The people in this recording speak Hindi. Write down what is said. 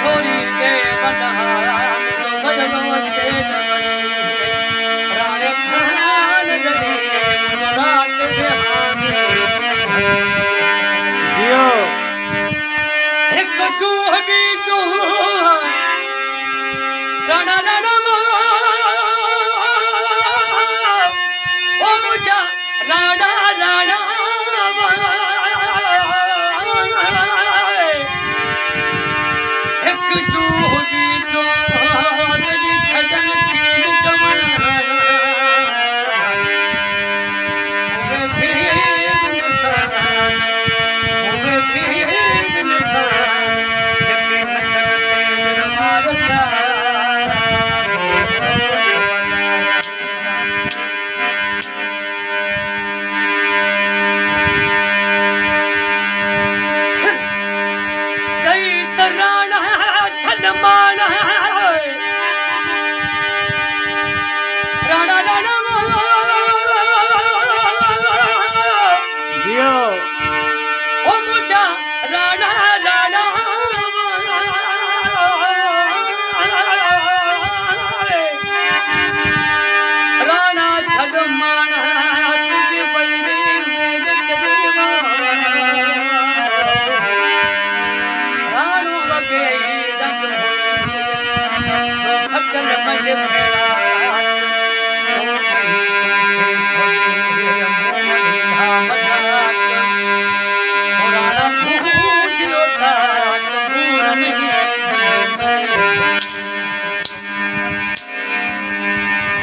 छोरी के बंदहान बदलो के राणे खान जड़ी रात जियो एक चूह भी चूह राणा राणा ओ मुझा राणा राणा एक चूह भी चूह मेरी छजन की जवान मुझे भी इंसान मुझे भी इंसान जबकि मैं मारता राणा छलमाना राणा राणा जियो ओ मुझा राणा राणा राणा छलमाना तुझे बल्ले मेरे राणू वगे रंग हो खकल मजे